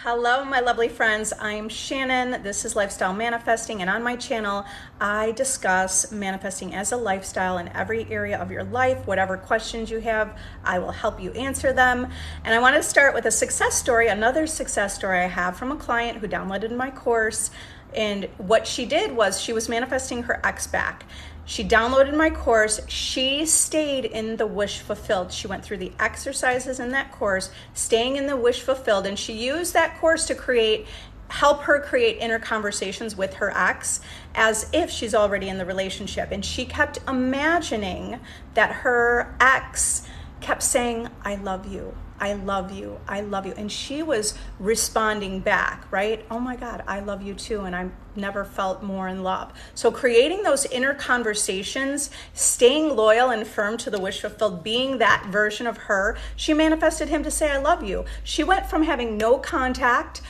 Hello, my lovely friends. I'm Shannon. This is Lifestyle Manifesting, and on my channel, I discuss manifesting as a lifestyle in every area of your life. Whatever questions you have, I will help you answer them. And I want to start with a success story, another success story I have from a client who downloaded my course. And what she did was she was manifesting her ex back. She downloaded my course. She stayed in the wish fulfilled. She went through the exercises in that course, staying in the wish fulfilled, and she used that course to help her create inner conversations with her ex as if she's already in the relationship. And she kept imagining that her ex kept saying, "I love you. I love you. I love you." And she was responding back, right? "Oh my God, I love you too. And I've never felt more in love." So creating those inner conversations, staying loyal and firm to the wish fulfilled, being that version of her, she manifested him to say, "I love you." She went from having no contact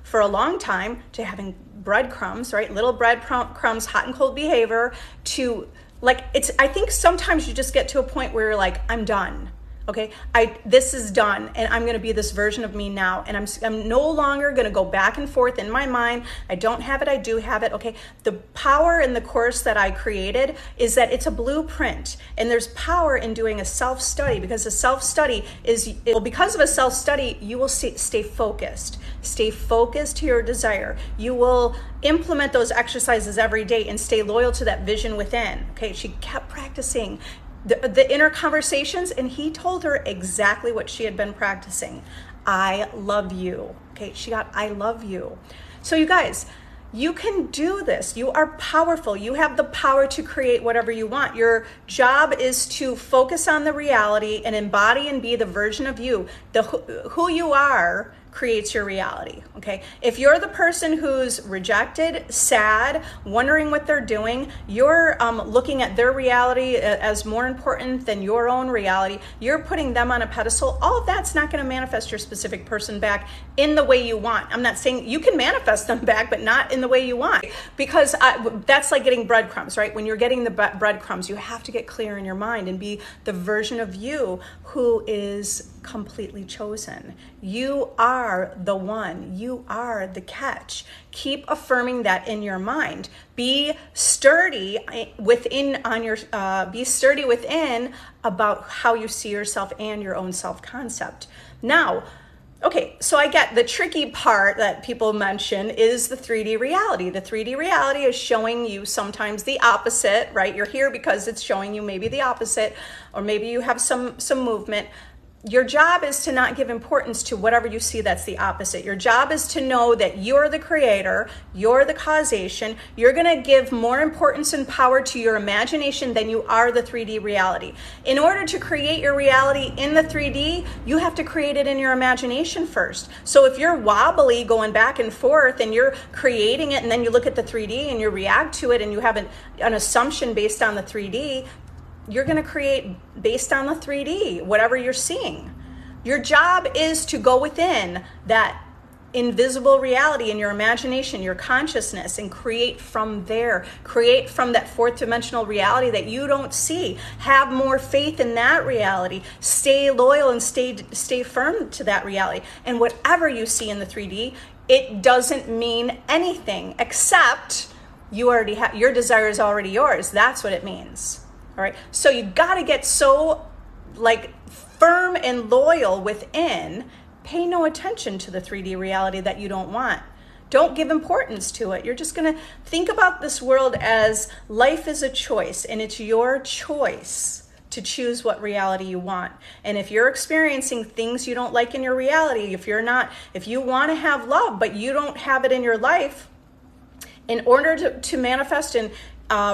for a long time, to having breadcrumbs, right? Little breadcrumbs, hot and cold behavior, to I think sometimes you just get to a point where you're like, "I'm done. Okay, this is done, and I'm going to be this version of me now, and I'm no longer going to go back and forth in my mind. I don't have it, I do have it." Okay, the power in the course that I created is that it's a blueprint, and there's power in doing a self-study, because a self-study because of a self-study, you will stay focused. Stay focused to your desire. You will implement those exercises every day and stay loyal to that vision within. Okay, she kept practicing the inner conversations, and he told her exactly what she had been practicing. "I love you." Okay, she got "I love you." So you guys, you can do this. You are powerful. You have the power to create whatever you want. Your job is to focus on the reality and embody and be the version of you. Who you are creates your reality, okay? If you're the person who's rejected, sad, wondering what they're doing, you're looking at their reality as more important than your own reality, you're putting them on a pedestal, all of that's not gonna manifest your specific person back in the way you want. I'm not saying you can manifest them back, but not in the way you want, because that's like getting breadcrumbs, right? When you're getting the breadcrumbs, you have to get clear in your mind and be the version of you who is completely chosen. You are the one. You are the catch. Keep affirming that in your mind. Be sturdy within about how you see yourself and your own self-concept. Now, okay, so I get the tricky part that people mention is the 3D reality. The 3D reality is showing you sometimes the opposite, right? You're here because it's showing you maybe the opposite, or maybe you have some movement. Your job is to not give importance to whatever you see that's the opposite. Your job is to know that you're the creator, you're the causation. You're gonna give more importance and power to your imagination than you are the 3D reality. In order to create your reality in the 3D, you have to create it in your imagination first. So if you're wobbly going back and forth and you're creating it, and then you look at the 3D and you react to it and you have an assumption based on the 3D, you're going to create based on the 3D, whatever you're seeing. Your job is to go within that invisible reality in your imagination, your consciousness, and create from there. Create from that fourth dimensional reality that you don't see. Have more faith in that reality. Stay loyal and stay firm to that reality. And whatever you see in the 3D, it doesn't mean anything except you already have, your desire is already yours. That's what it means. All right, so you got to get so firm and loyal within. Pay no attention to the 3D reality that you don't want. Don't give importance to it. You're just going to think about this world as life is a choice, and it's your choice to choose what reality you want. And if you're experiencing things you don't like in your reality, if you want to have love, but you don't have it in your life, in order to manifest in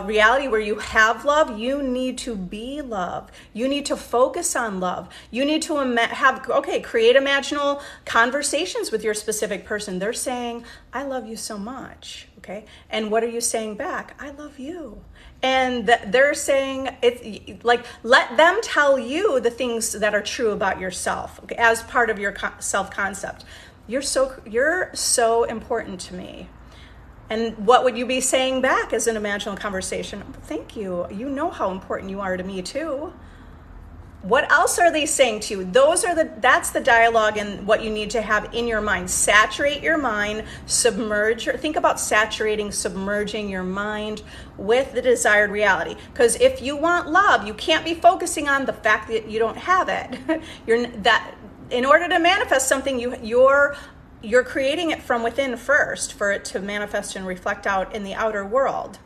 reality where you have love, you need to be love. You need to focus on love. You need to create imaginal conversations with your specific person. They're saying, "I love you so much." Okay, and what are you saying back? "I love you." And they're saying, it's like, let them tell you the things that are true about yourself, okay, as part of your self-concept. You're so important to me. And what would you be saying back as an imaginal conversation? "Thank you. You know how important you are to me too." What else are they saying to you? That's the dialogue and what you need to have in your mind. Saturate your mind, think about submerging your mind with the desired reality. Because if you want love, you can't be focusing on the fact that you don't have it. In order to manifest something, you're creating it from within first for it to manifest and reflect out in the outer world.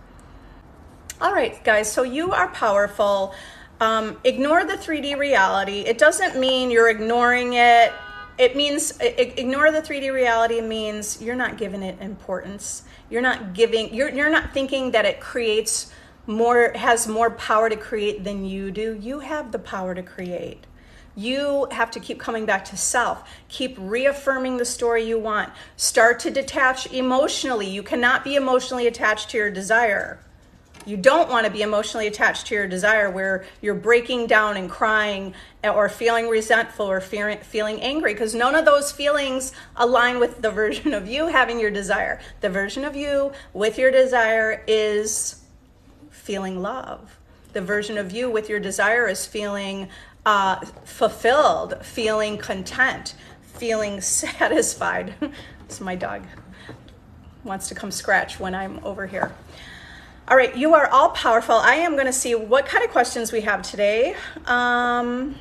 All right, guys, so you are powerful. Ignore the 3D reality. It doesn't mean you're ignoring it. It means ignore the 3D reality means you're not giving it importance. You're not thinking that it has more power to create than you do. You have the power to create. You have to keep coming back to self. Keep reaffirming the story you want. Start to detach emotionally. You cannot be emotionally attached to your desire. You don't want to be emotionally attached to your desire where you're breaking down and crying or feeling resentful or feeling angry, because none of those feelings align with the version of you having your desire. The version of you with your desire is feeling love. The version of you with your desire is feeling fulfilled, feeling content, feeling satisfied. It's my dog wants to come scratch when I'm over here. All right, you are all powerful. I am going to see what kind of questions we have today. Yeah,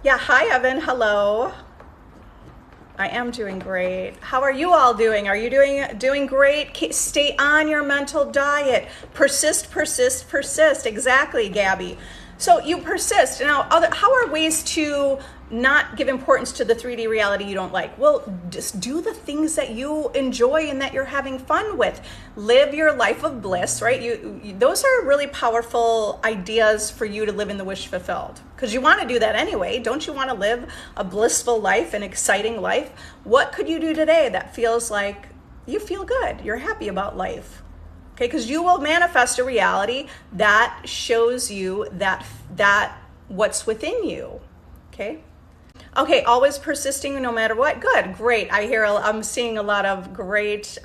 hi, Evan. Hello. I am doing great. How are you all doing? Are you doing great? Stay on your mental diet. Persist, persist, persist. Exactly, Gabby. So you persist. Now, how are ways to not give importance to the 3D reality you don't like? Well, just do the things that you enjoy and that you're having fun with. Live your life of bliss, right? Those are really powerful ideas for you to live in the wish fulfilled, because you want to do that anyway. Don't you want to live a blissful life, an exciting life? What could you do today that feels like you feel good, you're happy about life? Okay, because you will manifest a reality that shows you that what's within you. Okay, always persisting no matter what. Good, great. I'm seeing a lot of great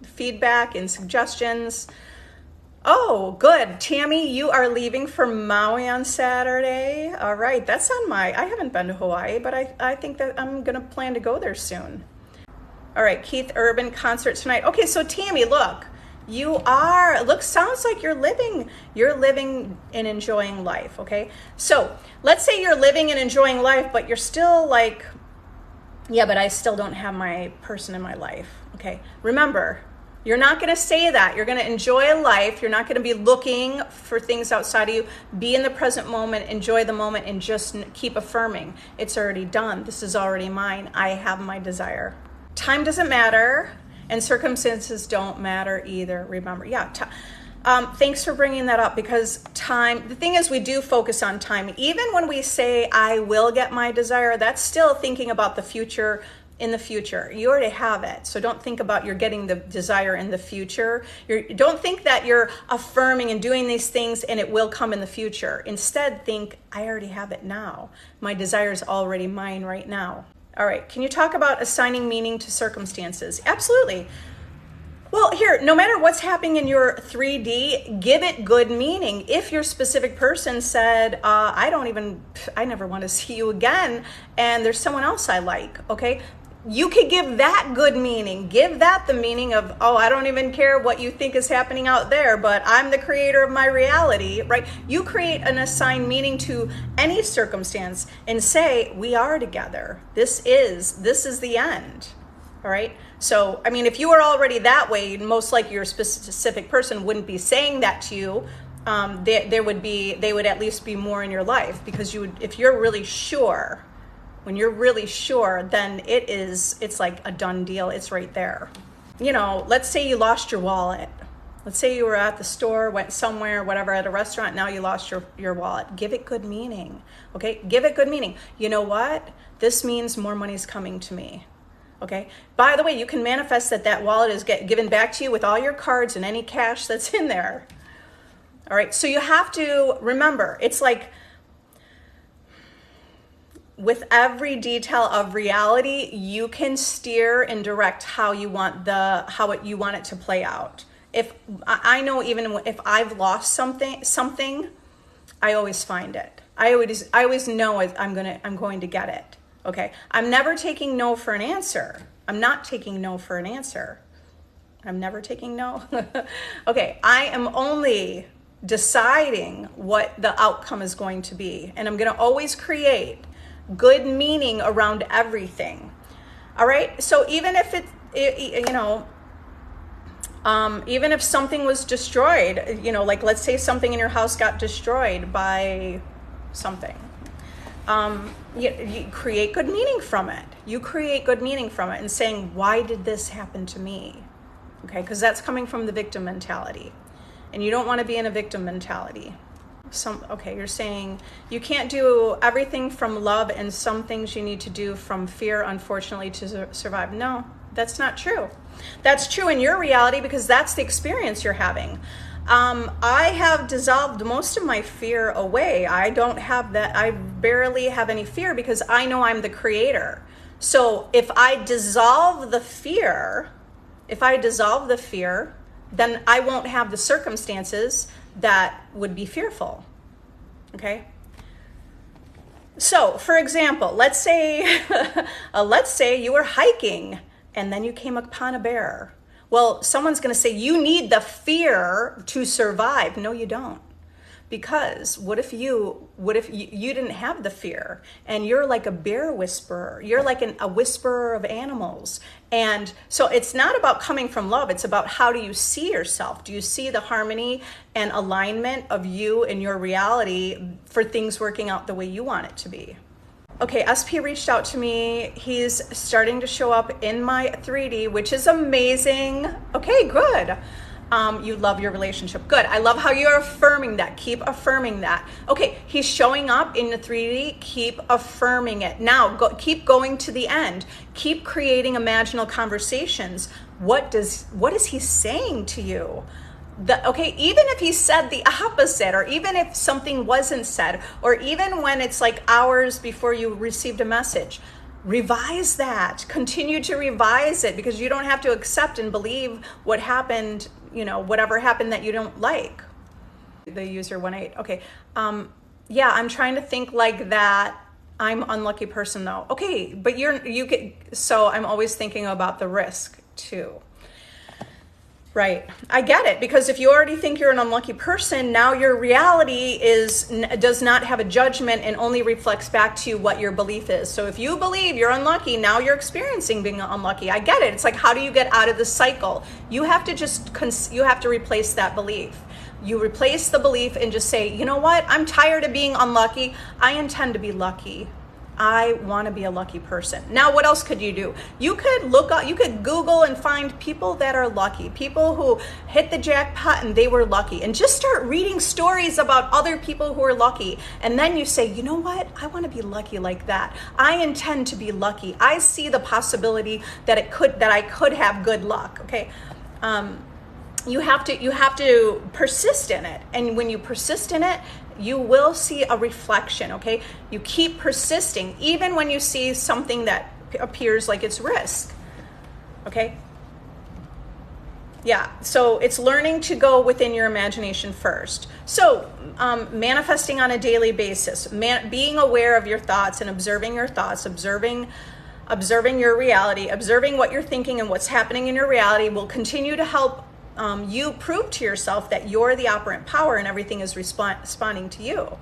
feedback and suggestions. Oh, good. Tammy, you are leaving for Maui on Saturday. All right, that's I haven't been to Hawaii, but I think that I'm gonna plan to go there soon. All right, Keith Urban concert tonight. Okay, so Tammy, look. Sounds like you're living and enjoying life, okay? So let's say you're living and enjoying life, but you're still like, yeah, but I still don't have my person in my life, okay? Remember, you're not gonna say that. You're gonna enjoy life. You're not gonna be looking for things outside of you. Be in the present moment, enjoy the moment, and just keep affirming. It's already done. This is already mine. I have my desire. Time doesn't matter. And circumstances don't matter either, remember. Yeah, thanks for bringing that up, because time, the thing is, we do focus on time. Even when we say, I will get my desire, that's still thinking about the future in the future. You already have it. So don't think about you're getting the desire in the future. Don't think that you're affirming and doing these things and it will come in the future. Instead, think, I already have it now. My desire is already mine right now. All right, can you talk about assigning meaning to circumstances? Absolutely. Well, here, no matter what's happening in your 3D, give it good meaning. If your specific person said, I never want to see you again, and there's someone else I like, okay? You could give that good meaning. Give that the meaning of, oh, I don't even care what you think is happening out there, but I'm the creator of my reality, right? You create an assigned meaning to any circumstance and say, we are together. This is the end, all right? So, I mean, if you were already that way, most likely your specific person wouldn't be saying that to you. They would at least be more in your life, because if you're really sure, when you're really sure, then it's like a done deal. It's right there. You know, let's say you lost your wallet. Let's say you were at the store, went somewhere, whatever, at a restaurant, now you lost your wallet. Give it good meaning, okay? Give it good meaning. You know what? This means more money's coming to me, okay? By the way, you can manifest that wallet is given back to you with all your cards and any cash that's in there. All right, so you have to remember, it's like, with every detail of reality, you can steer and direct how you want it to play out. If I know, even if I've lost something, I always find it. I always know I'm going to get it. Okay. I'm never taking no for an answer. I'm not taking no for an answer. I'm never taking no. Okay. I am only deciding what the outcome is going to be. And I'm going to always create good meaning around everything. All right. So even if even if something was destroyed, like let's say something in your house got destroyed by something, you create good meaning from it. You create good meaning from it and saying, why did this happen to me? Okay, because that's coming from the victim mentality. And you don't want to be in a victim mentality. You're saying you can't do everything from love, and some things you need to do from fear, unfortunately, to survive. No, that's not true. That's true in your reality because that's the experience you're having. I have dissolved most of my fear away. I don't have that. I barely have any fear because I know I'm the creator. So if I dissolve the fear, then I won't have the circumstances that would be fearful. Okay. So for example, let's say you were hiking and then you came upon a bear. Well, someone's going to say you need the fear to survive. No, you don't. Because what if you didn't have the fear and you're like a bear whisperer? You're like a whisperer of animals. And so it's not about coming from love. It's about how do you see yourself? Do you see the harmony and alignment of you and your reality for things working out the way you want it to be? Okay, SP reached out to me. He's starting to show up in my 3D, which is amazing. Okay, good. You love your relationship. Good. I love how you're affirming that. Keep affirming that. Okay, he's showing up in the 3D. Keep affirming it. Now, keep going to the end. Keep creating imaginal conversations. What is he saying to you? Even if he said the opposite, or even if something wasn't said, or even when it's like hours before you received a message, revise that. Continue to revise it, because you don't have to accept and believe what happened, whatever happened that you don't like. The user 18. Okay. Yeah, I'm trying to think like that. I'm an unlucky person though. Okay, but so I'm always thinking about the risk too. Right. I get it, because if you already think you're an unlucky person, now your reality does not have a judgment and only reflects back to you what your belief is. So if you believe you're unlucky, now you're experiencing being unlucky. I get it. It's like, how do you get out of the cycle? You have to replace that belief. You replace the belief and just say, you know what? I'm tired of being unlucky. I intend to be lucky. I want to be a lucky person. Now, what else could you do? You could Google and find people that are lucky, people who hit the jackpot and they were lucky, and just start reading stories about other people who are lucky. And then you say, you know what? I want to be lucky like that. I intend to be lucky. I see the possibility that I could have good luck. Okay. You have to persist in it. And when you persist in it, you will see a reflection, okay? You keep persisting, even when you see something that appears like it's risk, okay? Yeah, so it's learning to go within your imagination first. So manifesting on a daily basis, being aware of your thoughts and observing your thoughts, observing your reality, observing what you're thinking and what's happening in your reality will continue to help you prove to yourself that you're the operant power and everything is responding to you.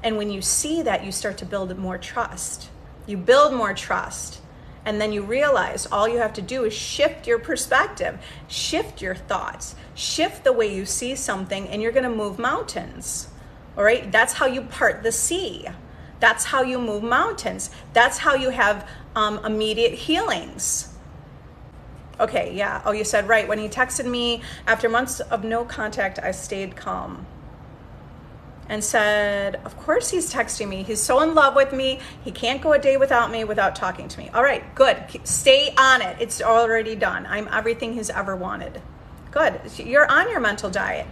And when you see that, you start to build more trust. You build more trust. And then you realize all you have to do is shift your perspective, shift your thoughts, shift the way you see something, and you're going to move mountains. All right? That's how you part the sea. That's how you move mountains. That's how you have immediate healings. Okay, yeah. Oh, you said, right. When he texted me after months of no contact, I stayed calm and said, of course he's texting me. He's so in love with me. He can't go a day without me, without talking to me. All right, good. Stay on it. It's already done. I'm everything he's ever wanted. Good. You're on your mental diet.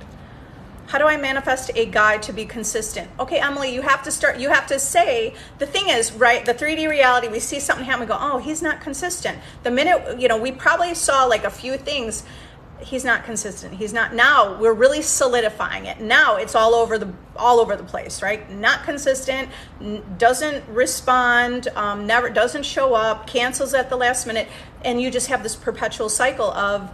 How do I manifest a guy to be consistent? Okay, Emily, you have to say, the thing is, right, the 3D reality, we see something happen, we go, oh, he's not consistent. The minute, we probably saw like a few things he's not consistent. He's not. Now we're really solidifying it. Now it's all over the place, right? Not consistent, doesn't respond, never doesn't show up, cancels at the last minute, and you just have this perpetual cycle of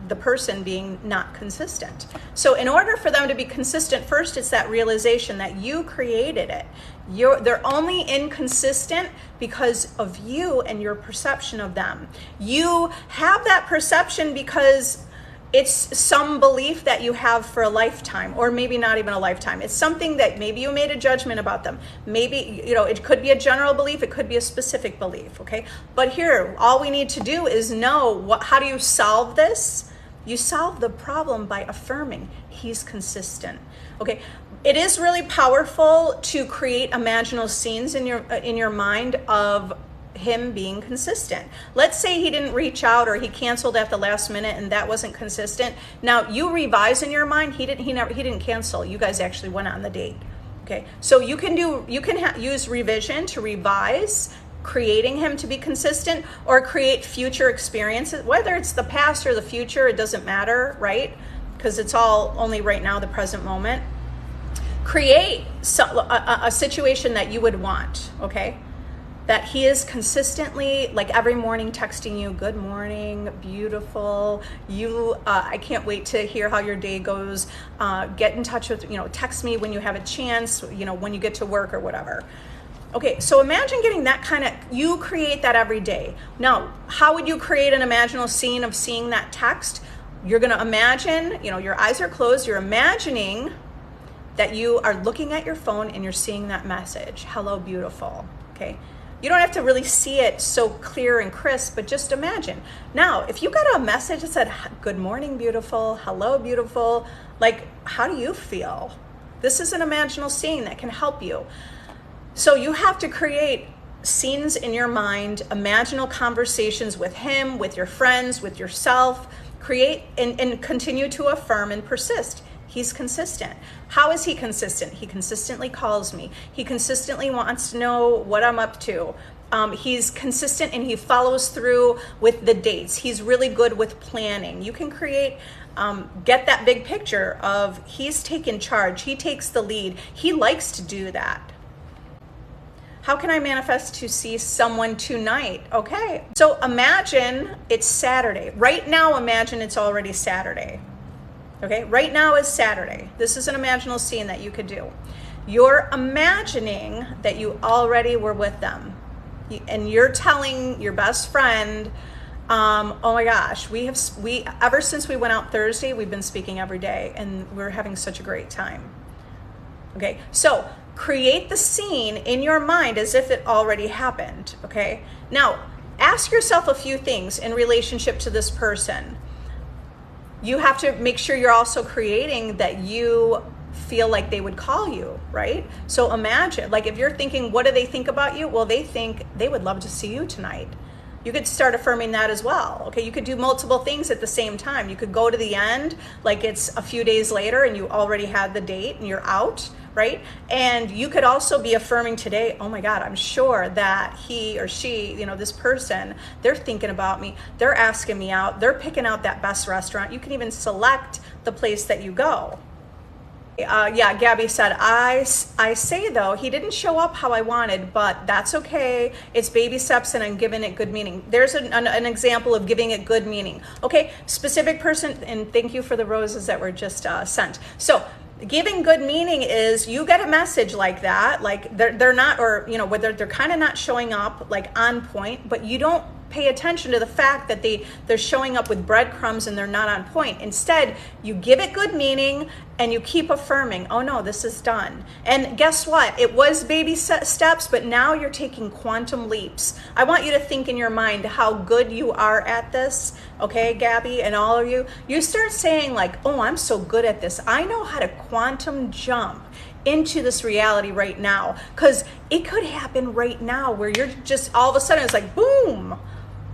the person being not consistent. So in order for them to be consistent, first it's that realization that you created it. They're only inconsistent because of you and your perception of them. You have that perception because it's some belief that you have for a lifetime, or maybe not even a lifetime. It's something that maybe you made a judgment about them. Maybe, it could be a general belief, it could be a specific belief, okay? But here, all we need to do is know how do you solve this? You solve the problem by affirming he's consistent, okay? It is really powerful to create imaginal scenes in your mind of him being consistent. Let's say he didn't reach out, or he canceled at the last minute and that wasn't consistent. Now you revise in your mind, he didn't cancel. You guys actually went on the date. Okay? So you can use revision to revise, creating him to be consistent, or create future experiences, whether it's the past or the future, it doesn't matter, right? Because it's all only right now, the present moment. Create a situation that you would want, okay? That he is consistently, like every morning, texting you, good morning, beautiful, I can't wait to hear how your day goes, get in touch with, text me when you have a chance, when you get to work or whatever. Okay, so imagine getting that you create that every day. Now, how would you create an imaginal scene of seeing that text? You're gonna imagine, your eyes are closed, you're imagining that you are looking at your phone and you're seeing that message, hello, beautiful, okay? You don't have to really see it so clear and crisp, but just imagine. Now, if you got a message that said, good morning, beautiful, hello, beautiful, like, how do you feel? This is an imaginal scene that can help you. So you have to create scenes in your mind, imaginal conversations with him, with your friends, with yourself, create and continue to affirm and persist. He's consistent. How is he consistent? He consistently calls me. He consistently wants to know what I'm up to. He's consistent and he follows through with the dates. He's really good with planning. You can create, get that big picture of he's taken charge. He takes the lead. He likes to do that. How can I manifest to see someone tonight? Okay, so imagine it's Saturday. Right now, imagine it's already Saturday. Okay, right now is Saturday. This is an imaginal scene that you could do. You're imagining that you already were with them. And you're telling your best friend, oh my gosh, we ever since we went out Thursday, we've been speaking every day and we're having such a great time. Okay, so create the scene in your mind as if it already happened, okay? Now, ask yourself a few things in relationship to this person. You have to make sure you're also creating that you feel like they would call you, right? So imagine, like if you're thinking, what do they think about you? Well, they think they would love to see you tonight. You could start affirming that as well, okay? You could do multiple things at the same time. You could go to the end, like it's a few days later and you already had the date and you're out, right? And you could also be affirming today, oh my God, I'm sure that he or she, this person, they're thinking about me, they're asking me out, they're picking out that best restaurant. You can even select the place that you go. Yeah, Gabby said, I say though, he didn't show up how I wanted, but that's okay. It's baby steps and I'm giving it good meaning. There's an example of giving it good meaning. Okay, specific person, and thank you for the roses that were just sent. So giving good meaning is you get a message like that, like they're not, or whether they're kind of not showing up like on point, but you don't pay attention to the fact that they're showing up with breadcrumbs and they're not on point. Instead, you give it good meaning and you keep affirming, oh no, this is done. And guess what? It was baby steps, but now you're taking quantum leaps. I want you to think in your mind how good you are at this, okay, Gabby, and all of you. You start saying like, oh, I'm so good at this. I know how to quantum jump into this reality right now, because it could happen right now where you're just all of a sudden it's like boom,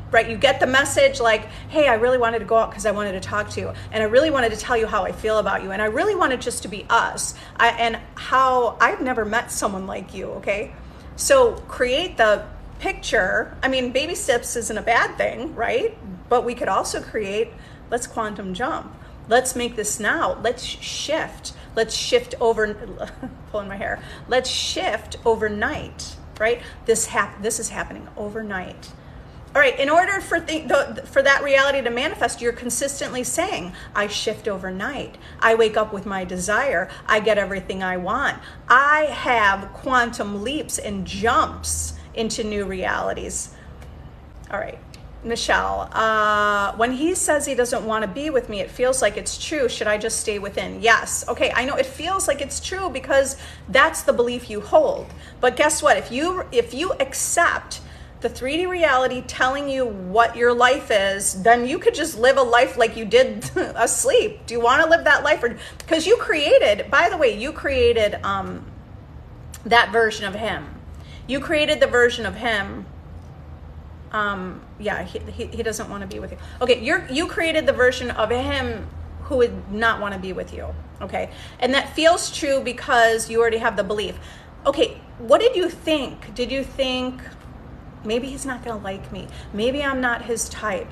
right? You get the message like, hey, I really wanted to go out because I wanted to talk to you, and I really wanted to tell you how I feel about you, and I really wanted just to be us, and how I've never met someone like you, okay? So create the picture. I mean, baby steps isn't a bad thing, right? But we could also create Let's quantum jump. Let's make this now. Let's shift. Let's shift over, pulling my hair. Let's shift overnight, right? This is happening overnight. All right, in order for that reality to manifest, you're consistently saying, I shift overnight. I wake up with my desire. I get everything I want. I have quantum leaps and jumps into new realities. All right, Michelle, when he says he doesn't want to be with me, it feels like it's true. Should I just stay within? Yes. Okay, I know it feels like it's true because that's the belief you hold. But guess what? If you accept the 3D reality telling you what your life is, then you could just live a life like you did asleep. Do you want to live that life? Because you created, by the way, you created that version of him. You created the version of him. Yeah, he doesn't want to be with you. Okay, you created the version of him who would not want to be with you. Okay, and that feels true because you already have the belief. Okay, what did you think? Did you think, maybe he's not going to like me. Maybe I'm not his type.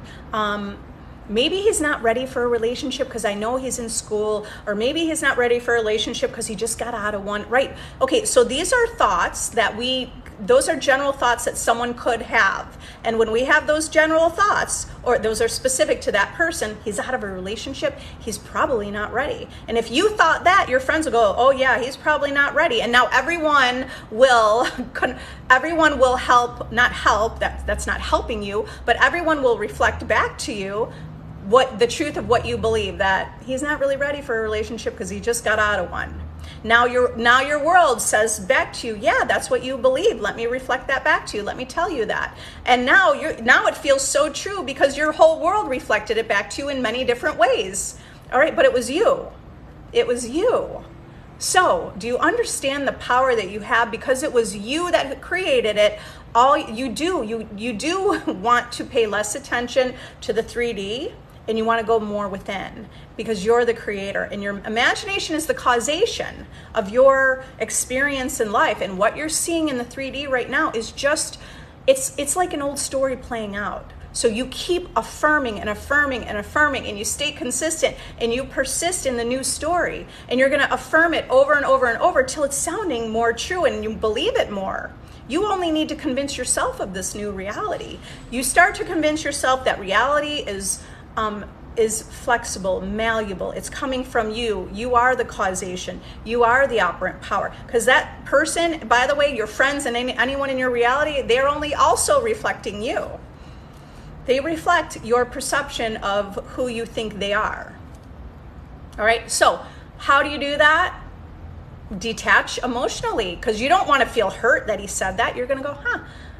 Maybe he's not ready for a relationship because I know he's in school, or maybe he's not ready for a relationship because he just got out of one, right? Okay, so these are thoughts that those are general thoughts that someone could have. And when we have those general thoughts, or those are specific to that person, he's out of a relationship, he's probably not ready. And if you thought that, your friends will go, oh yeah, he's probably not ready. And now everyone will help, not help, that's not helping you, but everyone will reflect back to you what the truth of what you believe, that he's not really ready for a relationship because he just got out of one. Now your world says back to you, yeah, that's what you believe. Let me reflect that back to you. Let me tell you that. And now it feels so true because your whole world reflected it back to you in many different ways. All right, but it was you. It was you. So, do you understand the power that you have because it was you that created it? All you do want to pay less attention to the 3D, and you want to go more within because you're the creator, and your imagination is the causation of your experience in life. And what you're seeing in the 3D right now is just, it's like an old story playing out. So you keep affirming and affirming and affirming, and you stay consistent and you persist in the new story, and you're going to affirm it over and over and over till it's sounding more true and you believe it more. You only need to convince yourself of this new reality. You start to convince yourself that reality is flexible, malleable. It's coming from you. You are the causation. You are the operant power. Because that person, by the way, your friends and anyone in your reality, they're only also reflecting you. They reflect your perception of who you think they are. All right, so how do you do that? Detach emotionally, because you don't want to feel hurt that he said that. You're going to go,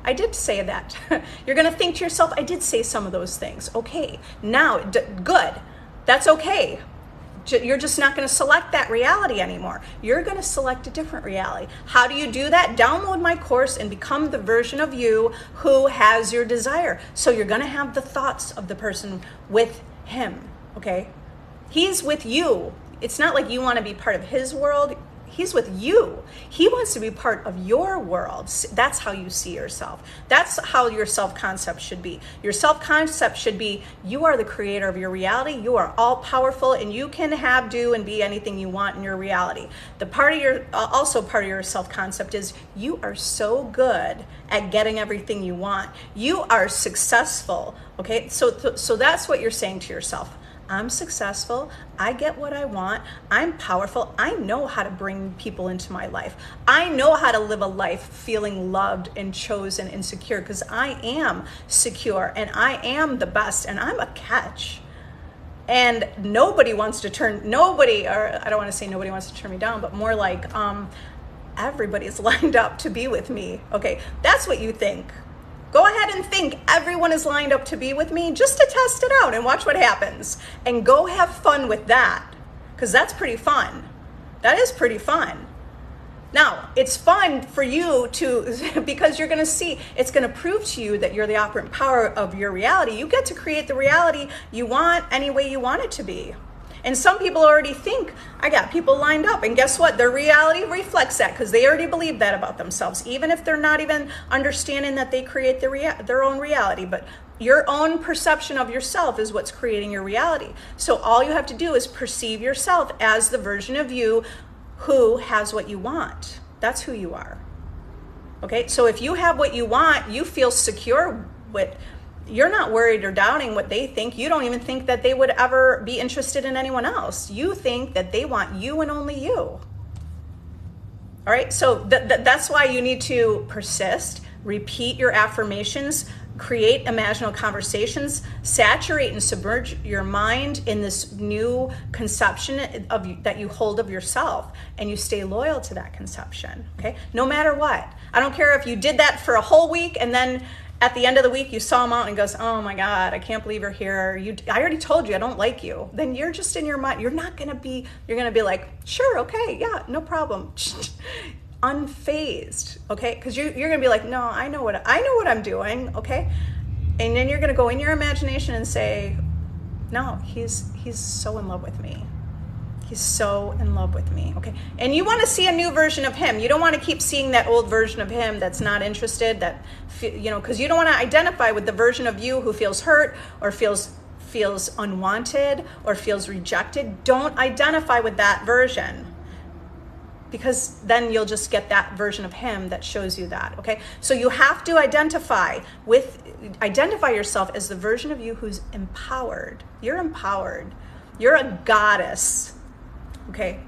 I did say that. You're going to think to yourself, I did say some of those things. Okay, now, good. That's okay. You're just not going to select that reality anymore. You're going to select a different reality. How do you do that? Download my course and become the version of you who has your desire. So you're going to have the thoughts of the person with him, okay? He's with you. It's not like you want to be part of his world. He's with you. He wants to be part of your world. That's how you see yourself. That's how your self-concept should be. Your self-concept should be, you are the creator of your reality. You are all powerful, and you can have, do, and be anything you want in your reality. Also part of your self-concept is, you are so good at getting everything you want. You are successful. Okay, so that's what you're saying to yourself. I'm successful, I get what I want, I'm powerful, I know how to bring people into my life. I know how to live a life feeling loved and chosen and secure, because I am secure and I am the best and I'm a catch. And nobody wants to turn me down, but more like everybody's lined up to be with me. Okay, that's what you think. Go ahead and think everyone is lined up to be with me, just to test it out and watch what happens. And go have fun with that, because that's pretty fun. That is pretty fun. Now, it's fun for you to, because you're going to see, it's going to prove to you that you're the operant power of your reality. You get to create the reality you want any way you want it to be. And some people already think, I got people lined up. And guess what? Their reality reflects that because they already believe that about themselves, even if they're not even understanding that they create their own reality. But your own perception of yourself is what's creating your reality. So all you have to do is perceive yourself as the version of you who has what you want. That's who you are. Okay, so if you have what you want, you feel secure with, you're not worried or doubting what they think. You don't even think that they would ever be interested in anyone else. You think that they want you and only you. All right, so that's why you need to persist, repeat your affirmations, create imaginal conversations, saturate and submerge your mind in this new conception of that you hold of yourself, and you stay loyal to that conception, okay? No matter what. I don't care if you did that for a whole week and then at the end of the week you saw him out and goes, oh my God, I can't believe you're here. I already told you I don't like you. Then you're just in your mind. You're gonna be like, sure, okay, yeah, no problem. Unfazed, okay? Because you're gonna be like, no, I know what I'm doing, okay? And then you're gonna go in your imagination and say, no, he's so in love with me. He's so in love with me, okay? And you want to see a new version of him. You don't want to keep seeing that old version of him that's not interested, that, you know, because you don't want to identify with the version of you who feels hurt or feels unwanted or feels rejected. Don't identify with that version, because then you'll just get that version of him that shows you that, okay? So you have to identify yourself as the version of you who's empowered. You're empowered. You're a goddess, okay?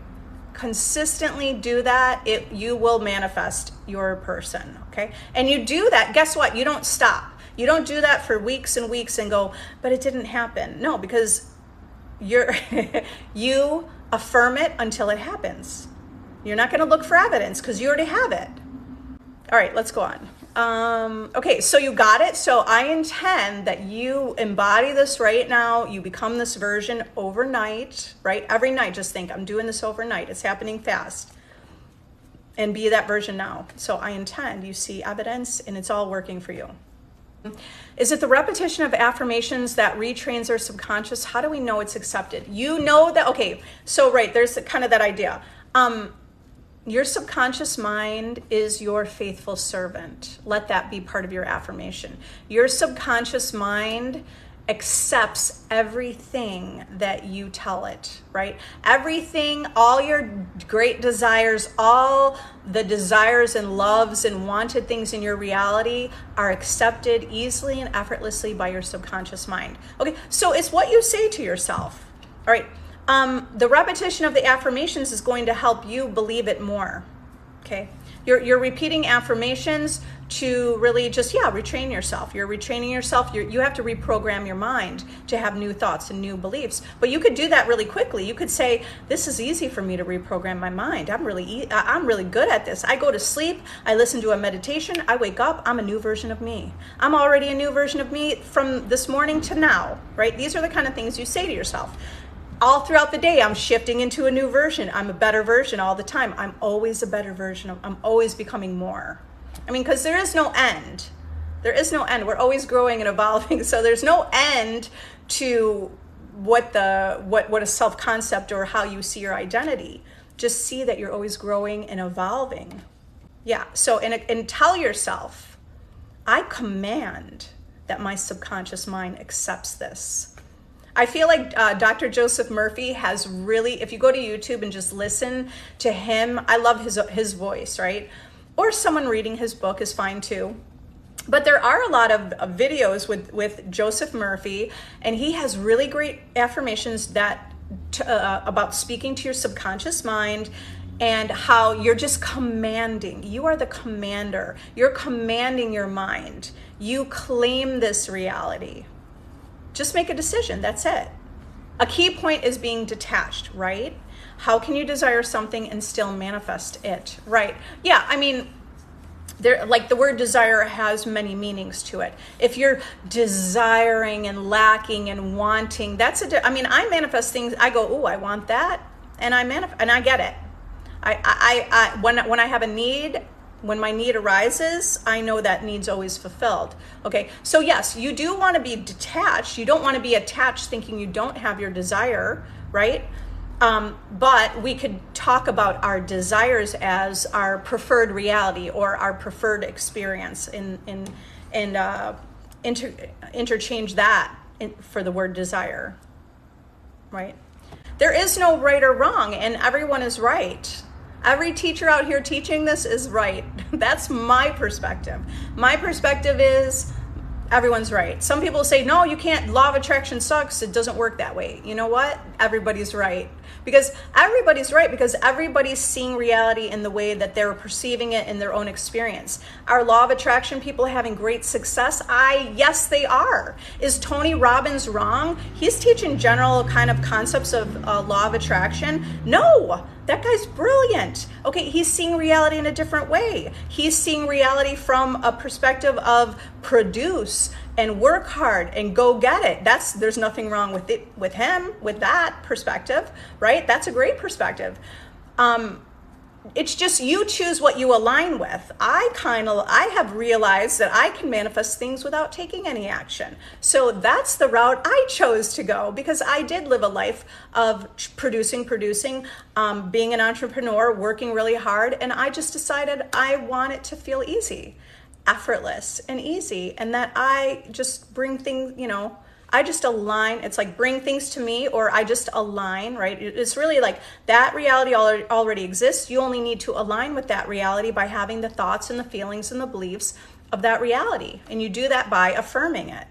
Consistently do that. You will manifest your person, okay? And you do that, guess what? You don't stop. You don't do that for weeks and weeks and go, but it didn't happen. No, because you affirm it until it happens. You're not going to look for evidence because you already have it. All right, let's go on. Okay, so you got it. So I intend that you embody this right now. You become this version overnight, right? Every night, just think, I'm doing this overnight. It's happening fast. And be that version now. So I intend you see evidence and it's all working for you. Is it the repetition of affirmations that retrains our subconscious? How do we know it's accepted? You know that, okay, so right, there's kind of that idea. Your subconscious mind is your faithful servant. Let that be part of your affirmation. Your subconscious mind accepts everything that you tell it, right? Everything, all your great desires, all the desires and loves and wanted things in your reality are accepted easily and effortlessly by your subconscious mind. Okay, so it's what you say to yourself, all right? The repetition of the affirmations is going to help you believe it more, okay? You're repeating affirmations to really just, retrain yourself. You're retraining yourself. You have to reprogram your mind to have new thoughts and new beliefs. But you could do that really quickly. You could say, this is easy for me to reprogram my mind. I'm really good at this. I go to sleep. I listen to a meditation. I wake up. I'm a new version of me. I'm already a new version of me from this morning to now, right? These are the kind of things you say to yourself. All throughout the day, I'm shifting into a new version. I'm a better version all the time. I'm always a better version. I'm always becoming more. I mean, because there is no end. There is no end. We're always growing and evolving. So there's no end to what a self-concept or how you see your identity. Just see that you're always growing and evolving. Yeah, so and tell yourself, I command that my subconscious mind accepts this. I feel like Dr. Joseph Murphy has really, if you go to YouTube and just listen to him, I love his voice, right? Or someone reading his book is fine too. But there are a lot of videos with Joseph Murphy, and he has really great affirmations that about speaking to your subconscious mind and how you're just commanding. You are the commander. You're commanding your mind. You claim this reality. Just make a decision, that's it. A key point is being detached, right? How can you desire something and still manifest it, right? Yeah, I mean, like the word desire has many meanings to it. If you're desiring and lacking and wanting, I manifest things, I go, oh, I want that, and I get it. When I have a need, when my need arises, I know that need's always fulfilled. Okay, so yes, you do want to be detached. You don't want to be attached thinking you don't have your desire, right? But we could talk about our desires as our preferred reality or our preferred experience and interchange that for the word desire, right? There is no right or wrong, and everyone is right. Every teacher out here teaching this is right. That's my perspective. My perspective is everyone's right. Some people say, no, you can't, law of attraction sucks, it doesn't work that way. You know what? Everybody's right. Because everybody's seeing reality in the way that they're perceiving it in their own experience. Are law of attraction people having great success? Yes, they are. Is Tony Robbins wrong? He's teaching general kind of concepts of law of attraction. No, that guy's brilliant. Okay, he's seeing reality in a different way. He's seeing reality from a perspective of produce and work hard and go get it. There's nothing wrong with it, with him, with that perspective, right? That's a great perspective. It's just you choose what you align with. I have realized that I can manifest things without taking any action. So that's the route I chose to go, because I did live a life of producing, being an entrepreneur, working really hard. And I just decided I want it to feel easy, effortless and easy. And that I just bring things, I just align. It's like bring things to me, or I just align, right? It's really like that reality already exists. You only need to align with that reality by having the thoughts and the feelings and the beliefs of that reality. And you do that by affirming it.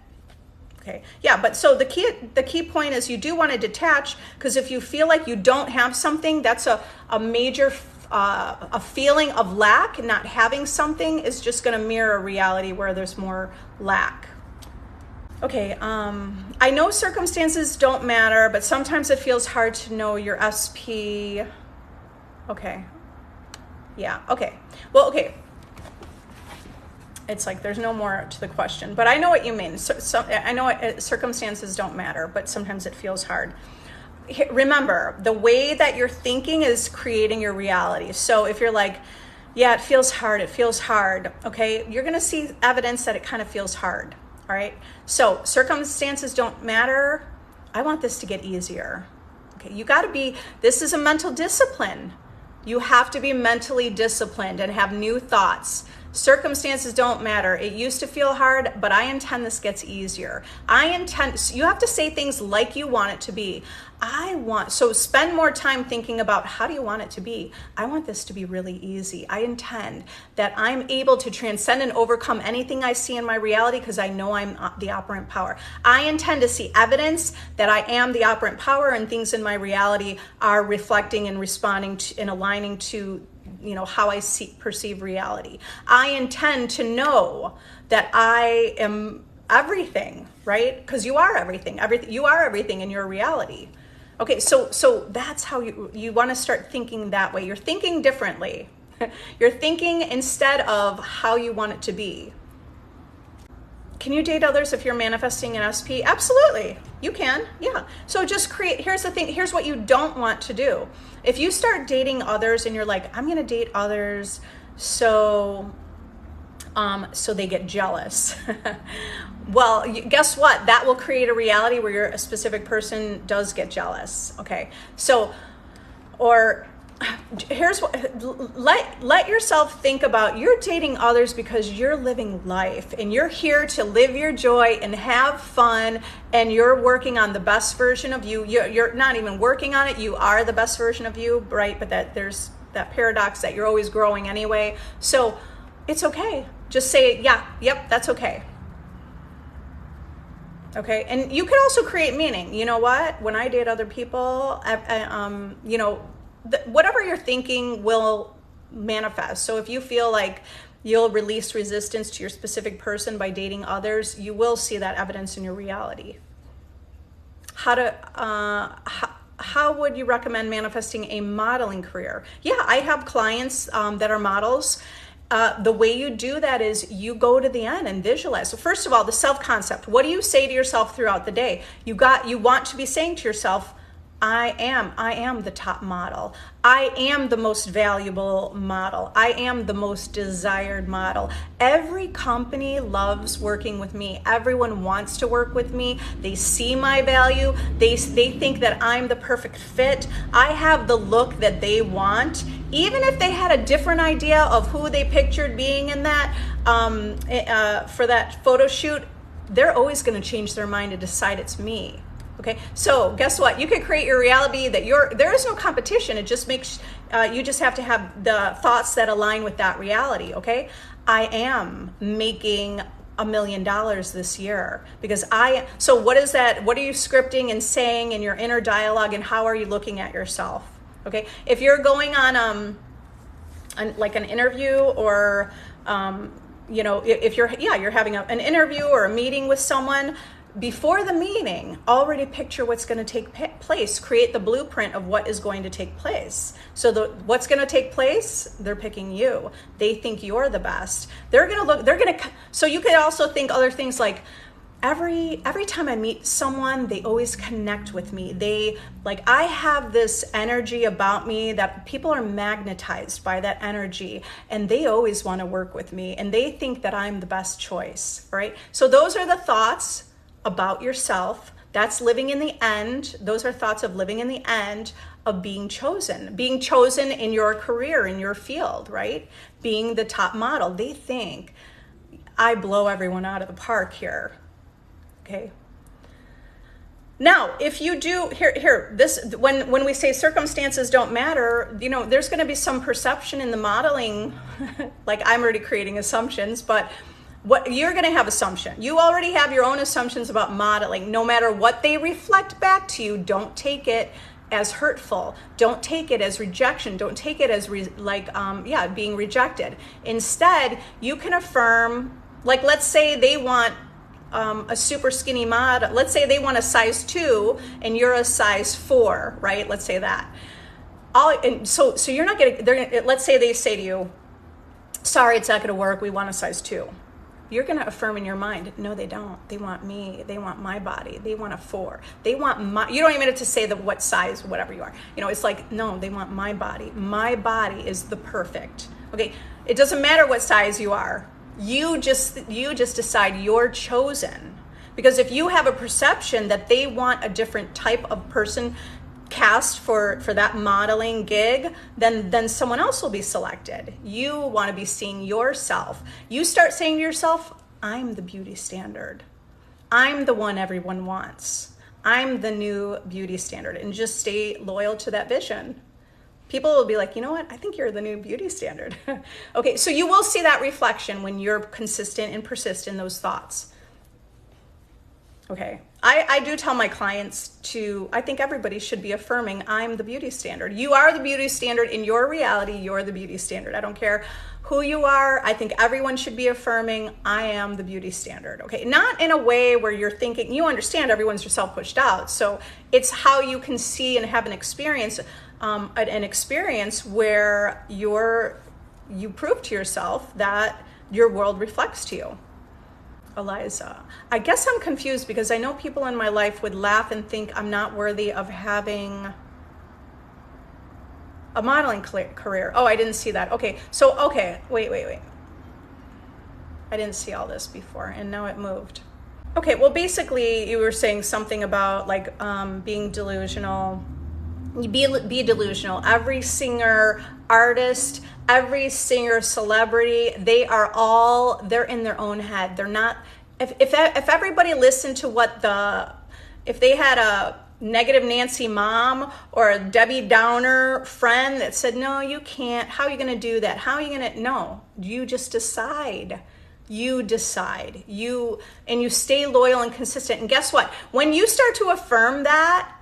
Okay. Yeah. But so the key point is you do want to detach, because if you feel like you don't have something, that's a major a feeling of lack. Not having something is just going to mirror a reality where there's more lack. Okay, I know circumstances don't matter, but sometimes it feels hard to know your SP. Okay. Yeah, okay. Well, okay. It's like there's no more to the question, but I know what you mean. I know circumstances don't matter, but sometimes it feels hard. Remember, the way that you're thinking is creating your reality. So if you're like, yeah, it feels hard, okay, you're going to see evidence that it kind of feels hard. All right. So circumstances don't matter. I want this to get easier. Okay. This is a mental discipline. You have to be mentally disciplined and have new thoughts. Circumstances don't matter. It used to feel hard, but I intend this gets easier. You have to say things like you want it to be. So spend more time thinking about how do you want it to be? I want this to be really easy. I intend that I'm able to transcend and overcome anything I see in my reality because I know I'm the operant power. I intend to see evidence that I am the operant power and things in my reality are reflecting and responding to, and aligning to how I perceive reality. I intend to know that I am everything, right? Because you are everything. You are everything in your reality. Okay, so that's how you want to start thinking that way. You're thinking differently. You're thinking instead of how you want it to be. Can you date others if you're manifesting an SP? Absolutely, you can, yeah. So just here's the thing, here's what you don't want to do. If you start dating others and you're like, I'm gonna date others so they get jealous. Well, guess what? That will create a reality where a specific person does get jealous, okay? So, or here's what, let yourself think about, you're dating others because you're living life and you're here to live your joy and have fun, and you're working on the best version of you. You're not even working on it, you are the best version of you, right? But there's that paradox that you're always growing anyway. So it's okay. Just say, yeah, yep, that's okay. Okay, and you can also create meaning. You know what? When I date other people, whatever you're thinking will manifest. So if you feel like you'll release resistance to your specific person by dating others, you will see that evidence in your reality. How would you recommend manifesting a modeling career? Yeah, I have clients that are models. The way you do that is you go to the end and visualize. So first of all, the self-concept. What do you say to yourself throughout the day? You want to be saying to yourself, I am the top model. I am the most valuable model. I am the most desired model. Every company loves working with me. Everyone wants to work with me. They see my value. They think that I'm the perfect fit. I have the look that they want. Even if they had a different idea of who they pictured being in that, for that photo shoot, they're always going to change their mind and decide it's me. Okay, so guess what? You can create your reality that there is no competition. It just makes, you just have to have the thoughts that align with that reality, okay? I am making $1 million this year because so what is that? What are you scripting and saying in your inner dialogue, and how are you looking at yourself? Okay, if you're going on like an interview, or if you're having an interview or a meeting with someone, before the meeting, already picture what's going to take place. Create the blueprint of what is going to take place. So what's going to take place? They're picking you. They think you're the best. So you could also think other things like, every time I meet someone, they always connect with me. I have this energy about me that people are magnetized by that energy, and they always want to work with me, and they think that I'm the best choice, right? So those are the thoughts about yourself. That's living in the end. Those are thoughts of living in the end of being chosen in your career, in your field, right? Being the top model. They think I blow everyone out of the park here. Okay. Now, if you do when we say circumstances don't matter, there's going to be some perception in the modeling. Like, I'm already creating assumptions, but what you're going to have assumption. You already have your own assumptions about modeling. No matter what they reflect back to you, don't take it as hurtful. Don't take it as rejection. Don't take it as being rejected. Instead, you can affirm, like, let's say they want a super skinny model. Let's say they want a size 2 and you're a size 4, right? Let's say that. So you're not let's say they say to you, sorry, it's not going to work. We want a size 2. You're going to affirm in your mind, no, they don't. They want me. They want my body. They want a 4. They want you don't even have to say what size, whatever you are. It's like, no, they want my body. My body is the perfect. Okay. It doesn't matter what size you are. You just decide you're chosen. Because if you have a perception that they want a different type of person cast for that modeling gig, then someone else will be selected. You want to be seeing yourself. You start saying to yourself, I'm the beauty standard. I'm the one everyone wants. I'm the new beauty standard. And just stay loyal to that vision. People will be like, you know what? I think you're the new beauty standard. Okay, so you will see that reflection when you're consistent and persist in those thoughts. Okay, I do tell my clients I think everybody should be affirming, I'm the beauty standard. You are the beauty standard in your reality. You're the beauty standard. I don't care who you are. I think everyone should be affirming, I am the beauty standard. Okay, not in a way where you're thinking, you understand everyone's yourself pushed out. So it's how you can see and have an experience where you prove to yourself that your world reflects to you. Eliza, I guess I'm confused because I know people in my life would laugh and think I'm not worthy of having a modeling career. Oh, I didn't see that. Okay, wait. I didn't see all this before, and now it moved. Okay, well, basically you were saying something about being delusional. Be delusional. Every singer, artist, every singer, celebrity, they're in their own head. They're not, if everybody listened to if they had a negative Nancy mom or a Debbie Downer friend that said, no, you can't, how are you going to do that? No, you just decide. You decide. And you stay loyal and consistent. And guess what? When you start to affirm that,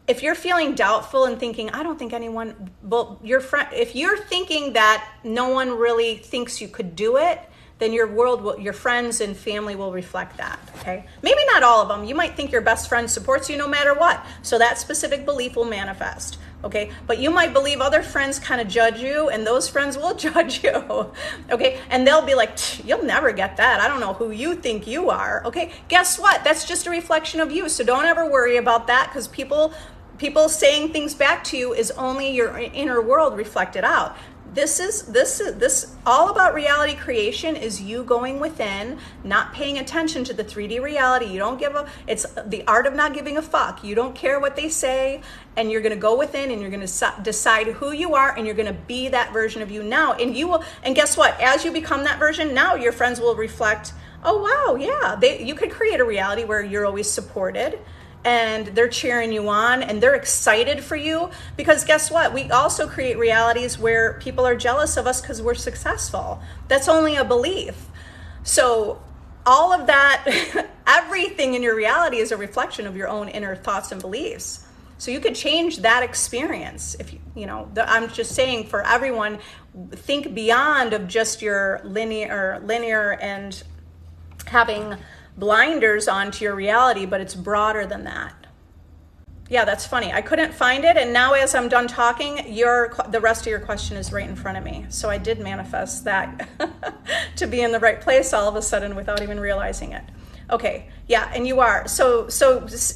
if you're feeling doubtful and thinking, I don't think anyone, if you're thinking that no one really thinks you could do it, then your friends and family will reflect that, okay? Maybe not all of them. You might think your best friend supports you no matter what. So that specific belief will manifest, okay? But you might believe other friends kind of judge you, and those friends will judge you, okay? And they'll be like, you'll never get that. I don't know who you think you are, okay? Guess what? That's just a reflection of you. So don't ever worry about that, because people people saying things back to you is only your inner world reflected out. This all about reality creation is you going within, not paying attention to the 3D reality. You don't it's the art of not giving a fuck. You don't care what they say, and you're going to go within and you're going to decide who you are, and you're going to be that version of you now. And guess what? As you become that version, now your friends will reflect, oh wow, yeah, you could create a reality where you're always supported, and they're cheering you on and they're excited for you, because guess what? We also create realities where people are jealous of us because we're successful. That's only a belief. So all of that, everything in your reality is a reflection of your own inner thoughts and beliefs. So you could change that experience. If I'm just saying, for everyone, think beyond of just your linear and having blinders onto your reality, but it's broader than that. Yeah, that's funny. I couldn't find it, and now as I'm done talking, the rest of your question is right in front of me. So I did manifest that to be in the right place all of a sudden without even realizing it. Okay, yeah, and you are. So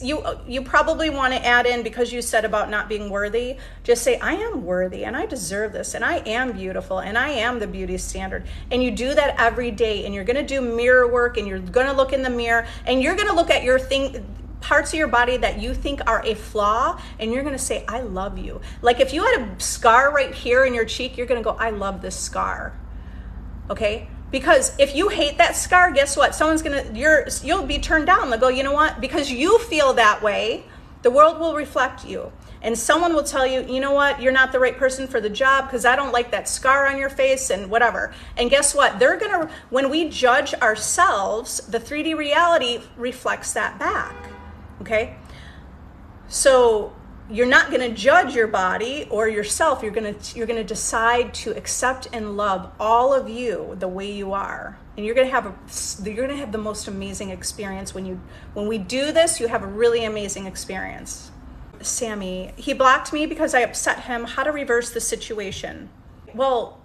you probably want to add in, because you said about not being worthy, just say, I am worthy and I deserve this and I am beautiful and I am the beauty standard. And you do that every day, and you're going to do mirror work, and you're going to look in the mirror, and you're going to look at your parts of your body that you think are a flaw, and you're going to say, I love you. Like if you had a scar right here in your cheek, you're going to go, I love this scar. Okay? Because if you hate that scar, guess what? You'll be turned down. They'll go, you know what? Because you feel that way, the world will reflect you. And someone will tell you, you know what? You're not the right person for the job because I don't like that scar on your face and whatever. And guess what? When we judge ourselves, the 3D reality reflects that back. Okay? So you're not going to judge your body or yourself. You're going to decide to accept and love all of you the way you are, and you're going to have the most amazing experience when we do this. You have a really amazing experience. Sammy, he blocked me because I upset him. How to reverse the situation? Well,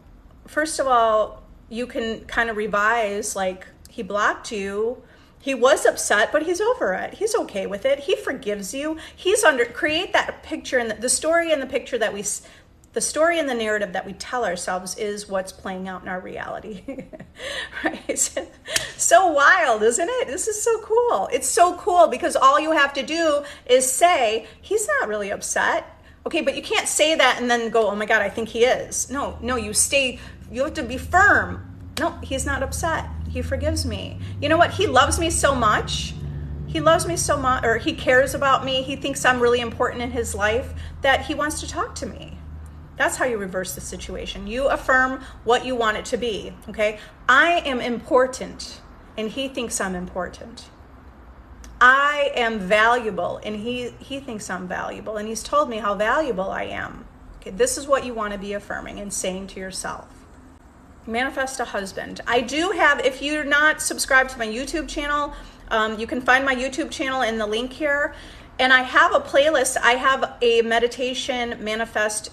first of all, you can kind of revise, like, he blocked you. He was upset, but he's over it. He's okay with it. He forgives you. Create that picture, and the story and the picture the story and the narrative that we tell ourselves is what's playing out in our reality. Right? So wild, isn't it? This is so cool. It's so cool because all you have to do is say, he's not really upset. Okay, but you can't say that and then go, oh my God, I think he is. No, you have to be firm. No, he's not upset. He forgives me. You know what? He loves me so much. He loves me so much, or he cares about me. He thinks I'm really important in his life that he wants to talk to me. That's how you reverse the situation. You affirm what you want it to be, okay? I am important, and he thinks I'm important. I am valuable, and he thinks I'm valuable, and he's told me how valuable I am. Okay, this is what you want to be affirming and saying to yourself. Manifest a husband. I do have, if you're not subscribed to my YouTube channel, you can find my YouTube channel in the link here. And I have a playlist. I have a meditation, manifest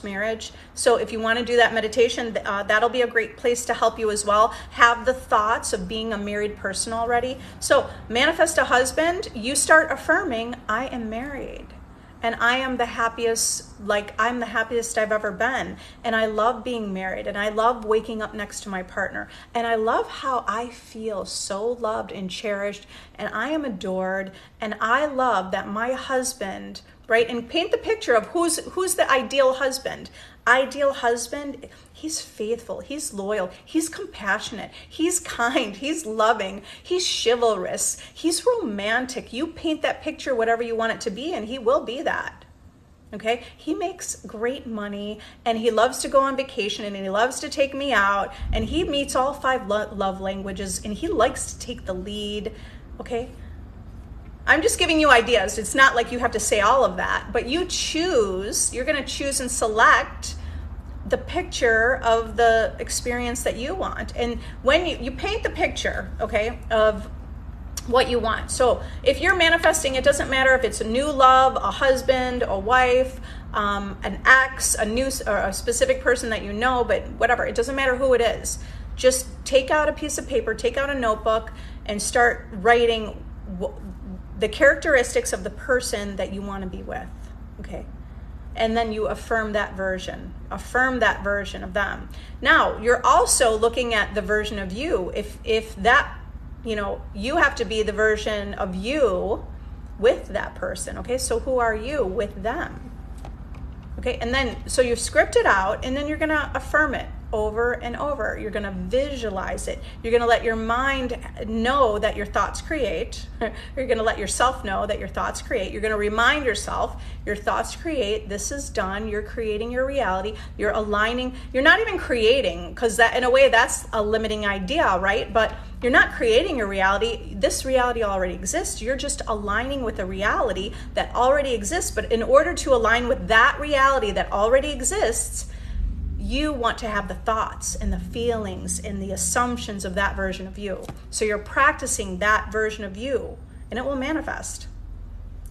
marriage. So if you want to do that meditation, that'll be a great place to help you as well. Have the thoughts of being a married person already. So manifest a husband. You start affirming, I am married. And I am the happiest, I'm the happiest I've ever been. And I love being married. And I love waking up next to my partner. And I love how I feel so loved and cherished. And I am adored. And I love that my husband, right? And paint the picture of who's the ideal husband. Ideal husband, he's faithful, he's loyal, he's compassionate, he's kind, he's loving, he's chivalrous, he's romantic. You paint that picture whatever you want it to be, and he will be that. Okay? He makes great money, and he loves to go on vacation, and he loves to take me out, and he meets all 5 love languages, and he likes to take the lead. Okay? I'm just giving you ideas. It's not like you have to say all of that, but you're going to choose and select the picture of the experience that you want. And when you paint the picture, okay, of what you want. So if you're manifesting, it doesn't matter if it's a new love, a husband, a wife, an ex, or a specific person that you know, but whatever, it doesn't matter who it is. Just take out a piece of paper, take out a notebook, and start writing the characteristics of the person that you want to be with, okay? And then you affirm that version of them. Now, you're also looking at the version of you. If that, you have to be the version of you with that person, okay? So who are you with them? Okay, and then, so you script it out, and then you're gonna affirm it over and over. You're gonna visualize it. You're gonna let your mind know that your thoughts create. You're gonna let yourself know that your thoughts create. You're gonna remind yourself, your thoughts create, this is done, you're creating your reality, you're aligning, you're not even creating, because that, in a way, that's a limiting idea, right? But you're not creating your reality. This reality already exists. You're just aligning with a reality that already exists. But in order to align with that reality that already exists, you want to have the thoughts and the feelings and the assumptions of that version of you. So you're practicing that version of you, and it will manifest.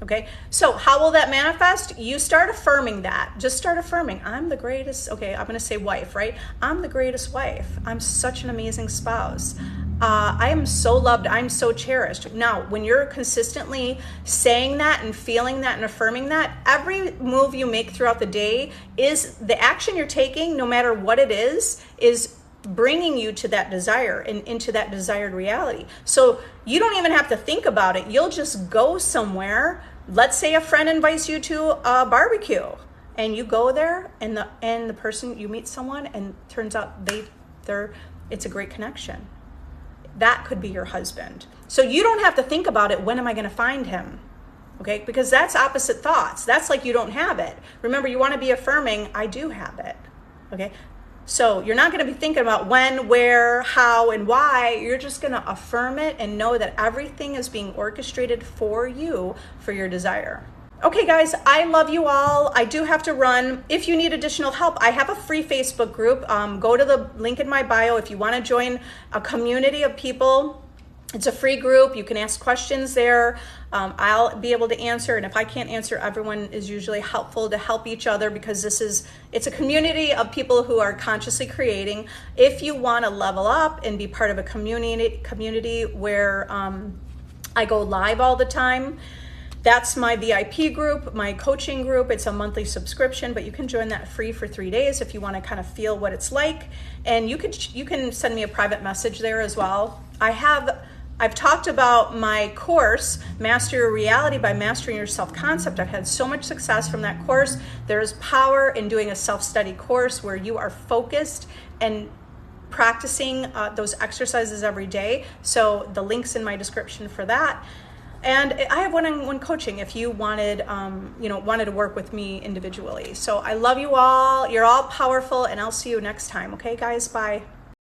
Okay, so how will that manifest? You start affirming that. Just start affirming, I'm the greatest, okay, I'm gonna say wife, right? I'm the greatest wife. I'm such an amazing spouse. I am so loved, I'm so cherished. Now, when you're consistently saying that and feeling that and affirming that, every move you make throughout the day is the action you're taking, no matter what it is bringing you to that desire and into that desired reality. So you don't even have to think about it. You'll just go somewhere. Let's say a friend invites you to a barbecue, and you go there, and the person, you meet someone, and turns out it's a great connection. That could be your husband. So you don't have to think about it. When am I going to find him? Okay, because that's opposite thoughts. That's like you don't have it. Remember, you want to be affirming, I do have it. Okay, so you're not going to be thinking about when, where, how, and why. You're just going to affirm it and know that everything is being orchestrated for you, for your desire. Okay, guys, I love you all. I do have to run. If you need additional help, I have a free Facebook group. Go to the link in my bio if you want to join a community of people. It's a free group. You can ask questions there. I'll be able to answer. And if I can't answer, everyone is usually helpful to help each other, because it's a community of people who are consciously creating. If you want to level up and be part of a community where I go live all the time, that's my VIP group, my coaching group. It's a monthly subscription, but you can join that free for 3 days if you want to kind of feel what it's like. And you can send me a private message there as well. I've talked about my course, Master Your Reality by Mastering Your Self-Concept. I've had so much success from that course. There's power in doing a self-study course where you are focused and practicing those exercises every day. So the link's in my description for that. And I have one-on-one coaching if you wanted to work with me individually. So I love you all. You're all powerful, and I'll see you next time. Okay, guys, bye.